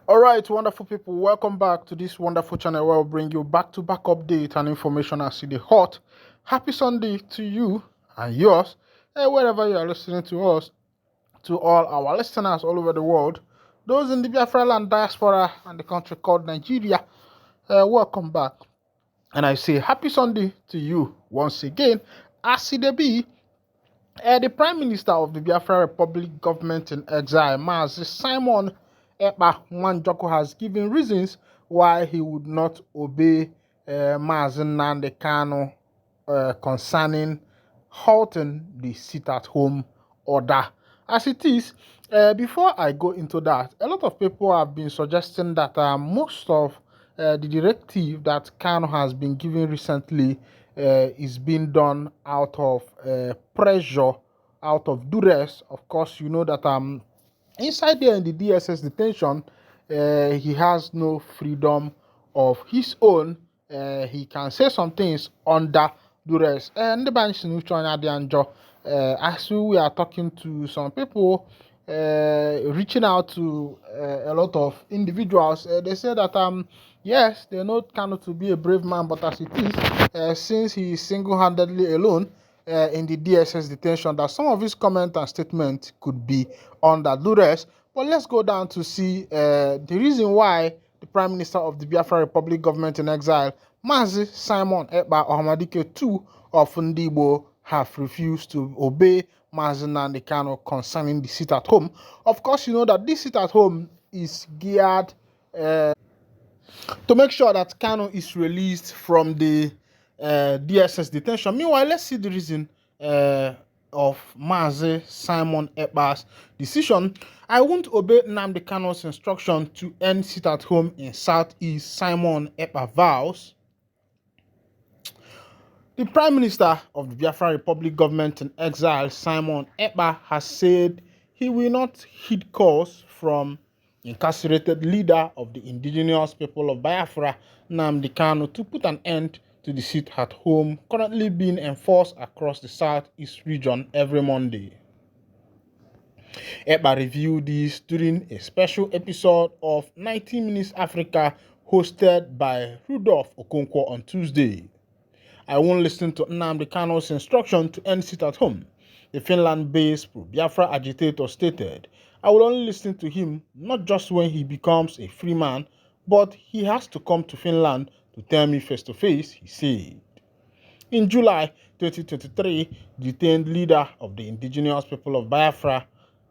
All right, wonderful people, welcome back to this wonderful channel where we'll bring you back-to-back update and information as it is hot. Happy Sunday to you and yours, wherever you are listening to us, to all our listeners all over the world, those in the Biafra land diaspora and the country called Nigeria, welcome back. And I say happy Sunday to you once again. As it be, the Prime Minister of the Biafra Republic government in exile, Mazi Simon Ekpa Nwanjoko, has given reasons why he would not obey Mazi Nnamdi Kanu concerning halting the sit-at-home order. As it is, before I go into that, a lot of people have been suggesting that most of the directive that Kanu has been given recently is being done out of pressure, out of duress. Of course, you know that inside there in the DSS detention, he has no freedom of his own. He can say some things under duress. And the bench as we are talking to some people, reaching out to a lot of individuals, they say that yes, they know Kanu to be a brave man, but as it is, since he is single-handedly alone in the DSS detention, that some of his comments and statements could be under duress. But let's go down to see the reason why the Prime Minister of the Biafra Republic government in exile, Mazi Simon Ekpa Ohamadike II of Ndibo, have refused to obey Mazi Nnamdi Kanu concerning the sit-at-home. Of course, you know that this sit-at-home is geared to make sure that Kanu is released from the DSS detention. Meanwhile, let's see the reason of Mazi Simon Ekpa's decision. I won't obey Nnamdi Kanu's instruction to end sit-at-home in Southeast, Simon Ekpa vows. The Prime Minister of the Biafra Republic government in exile, Simon Ekpa, has said he will not heed calls from incarcerated leader of the indigenous people of Biafra, Nnamdi Kanu, to put an end to the sit-at-home currently being enforced across the Southeast region every Monday. Ekpa reviewed this during a special episode of 90 Minutes Africa hosted by Rudolph Okonkwo on Tuesday. I won't listen to Nnamdi Kanu's instruction to end sit-at-home, the Finland-based pro-Biafra agitator stated. I will only listen to him not just when he becomes a free man, but he has to come to Finland to tell me face-to-face, he said. In July 2023, the detained leader of the indigenous people of Biafra,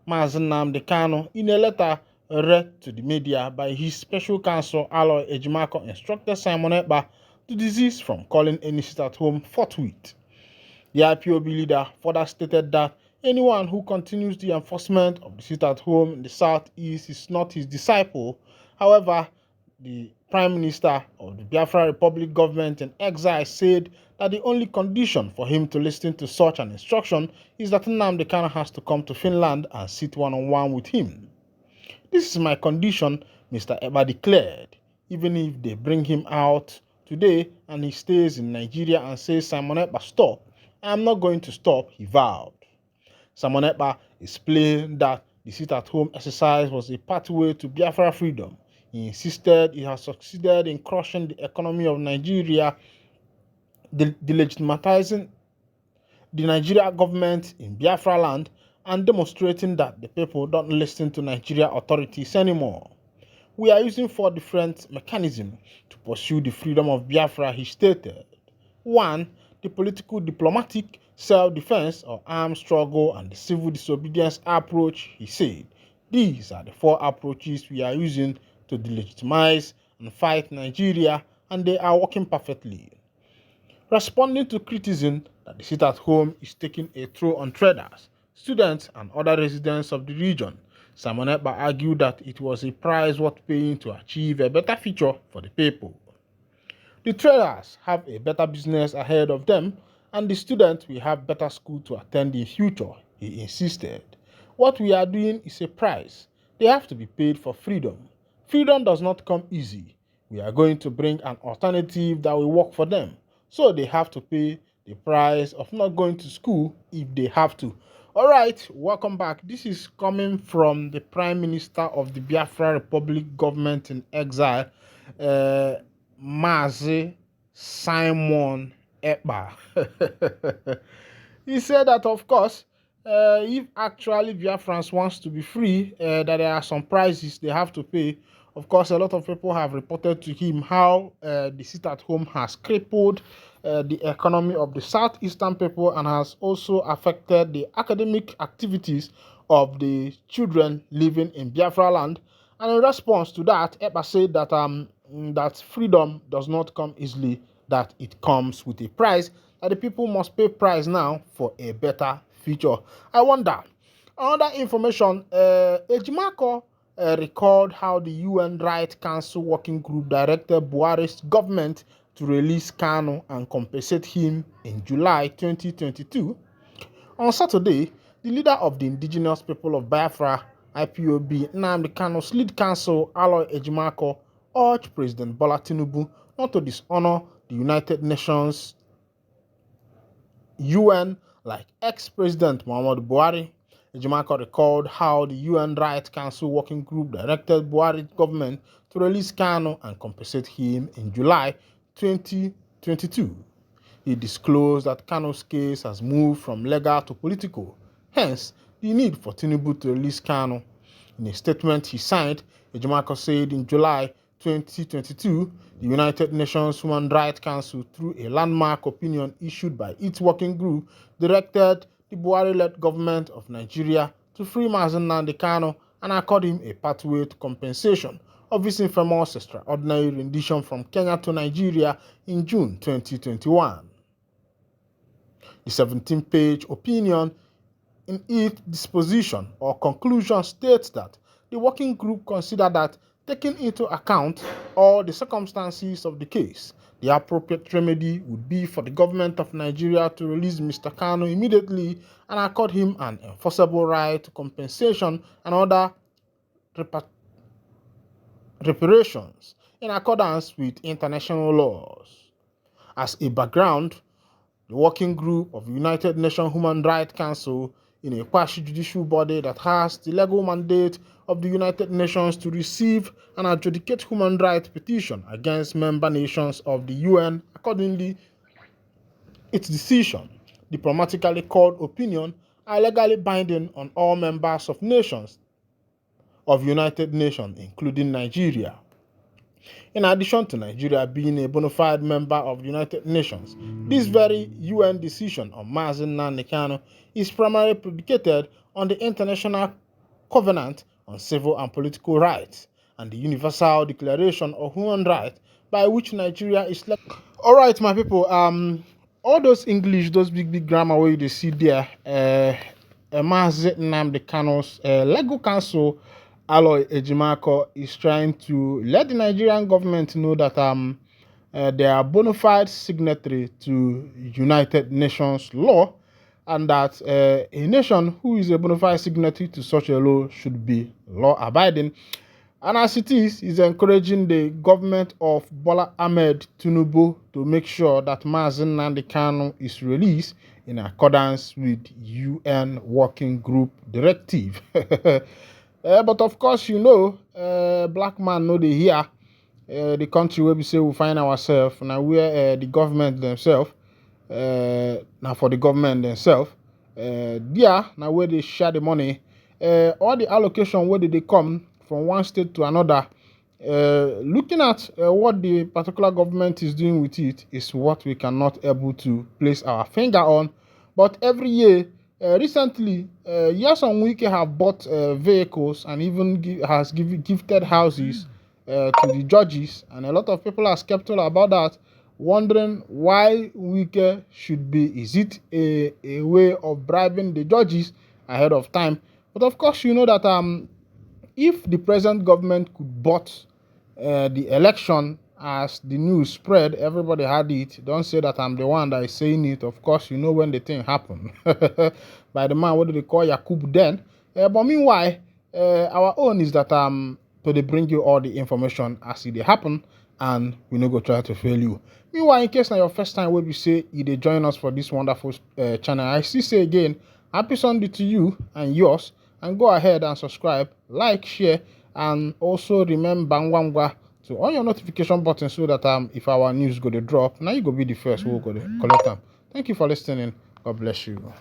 Mazi Nnamdi Kanu, in a letter read to the media by his special counsel Aloy Ejimako, instructed Simon Ekpa to desist from calling any sit-at-home forthwith. The IPOB leader further stated that anyone who continues the enforcement of the sit-at-home in the Southeast is not his disciple. However, the Prime Minister of the Biafra Republic government in exile said that the only condition for him to listen to such an instruction is that Nnamdi Kanu has to come to Finland and sit one-on-one with him. This is my condition, Mr. Ekpa declared. Even if they bring him out today and he stays in Nigeria and says, Simon Ekpa, stop, I am not going to stop, he vowed. Simon Ekpa explained that the sit-at-home exercise was a pathway to Biafra freedom. He insisted he has succeeded in crushing the economy of Nigeria, delegitimizing the Nigeria government in Biafra land, and demonstrating that the people don't listen to Nigeria authorities anymore. We are using 4 different mechanisms to pursue the freedom of Biafra, he stated. 1. The political diplomatic self-defense or armed struggle and the civil disobedience approach, he said. These are the 4 approaches we are using to delegitimize and fight Nigeria, and they are working perfectly. Responding to criticism that the sit-at-home is taking a toll on traders, students, and other residents of the region, Simon Ekpa argued that it was a price worth paying to achieve a better future for the people. The traders have a better business ahead of them, and the students will have better school to attend in future, he insisted. What we are doing is a price. They have to be paid for freedom. Freedom does not come easy. We are going to bring an alternative that will work for them, so they have to pay the price of not going to school if they have to. All right, welcome back. This is coming from the Prime Minister of the Biafra Republic government in exile, uh, Mazi Simon Ekpa. He said that, of course, if actually Biafrans wants to be free, that there are some prices they have to pay. Of course, a lot of people have reported to him how the sit-at-home has crippled the economy of the southeastern people and has also affected the academic activities of the children living in Biafra land. And in response to that, Ekpa said that that freedom does not come easily, that it comes with a price, that the people must pay price now for a better future. I wonder. Another information, Ejimako recalled how the UN Rights Council Working Group directed Buhari's government to release Kanu and compensate him in July 2022. On Saturday, the leader of the indigenous people of Biafra, IPOB, Nnamdi Kanu's lead counsel, Aloy Ejimako, urged President Bola Tinubu not to dishonor the United Nations UN like ex-President Muhammadu Buhari. Ejimako recalled how the UN Rights Council Working Group directed Buhari's government to release Kanu and compensate him in July 2022. He disclosed that Kanu's case has moved from legal to political, hence the need for Tinubu to release Kanu. In a statement he signed, Ejimako said in July 2022, the United Nations Human Rights Council, through a landmark opinion issued by its working group, directed the Buhari-led government of Nigeria to free Mazi Nnamdi Kanu and accord him a pathway to compensation of his infamous extraordinary rendition from Kenya to Nigeria in June 2021. The 17-page opinion in its disposition or conclusion states that the working group considered that, taking into account all the circumstances of the case, the appropriate remedy would be for the government of Nigeria to release Mr. Kanu immediately and accord him an enforceable right to compensation and other reparations in accordance with international laws. As a background, the working group of the United Nations Human Rights Council, in a quasi-judicial body that has the legal mandate of the United Nations to receive and adjudicate human rights petition against member nations of the UN. Accordingly, its decision, diplomatically called opinion, are legally binding on all members of nations of United Nations, including Nigeria. In addition to Nigeria being a bona fide member of the United Nations, this very UN decision on Mazi Nnamdi Kanu is primarily predicated on the International Covenant on Civil and Political Rights and the Universal Declaration of Human Rights, by which Nigeria is all right, my people. All those English, those big grammar where you see there, Mazi Nnamdi Kanu's legal counsel, Aloy Ejimako, is trying to let the Nigerian government know that they are bona fide signatory to United Nations law, and that a nation who is a bona fide signatory to such a law should be law-abiding. And as it is encouraging the government of Bola Ahmed Tinubu to make sure that Mazi Nnamdi Kanu is released in accordance with UN Working Group Directive. But of course, you know, black man know they hear the country where we say we find ourselves, now where the government themselves, now for the government themselves, there, now where they share the money, all the allocation, where did they come from one state to another, looking at what the particular government is doing with it is what we cannot able to place our finger on. But every year, recently, Yason Wike have bought vehicles and even has gifted houses to the judges, and a lot of people are skeptical about that, wondering why Wike should be. Is it a way of bribing the judges ahead of time? But of course, you know that if the present government could bought the election as the news spread, everybody had it. Don't say that I'm the one that is saying it. Of course, you know when the thing happened by the man, what do they call Yakub then? But meanwhile, our own is that they bring you all the information as it happen, and we no go try to fail you. Meanwhile, in case now your first time where we say you they join us for this wonderful channel, I still say again, Happy Sunday to you and yours, and go ahead and subscribe, like, share, and also remember ngwangwa to on your notification button so that if our news go to drop, now you go be the first who go to collect them. Thank you for listening. God bless you.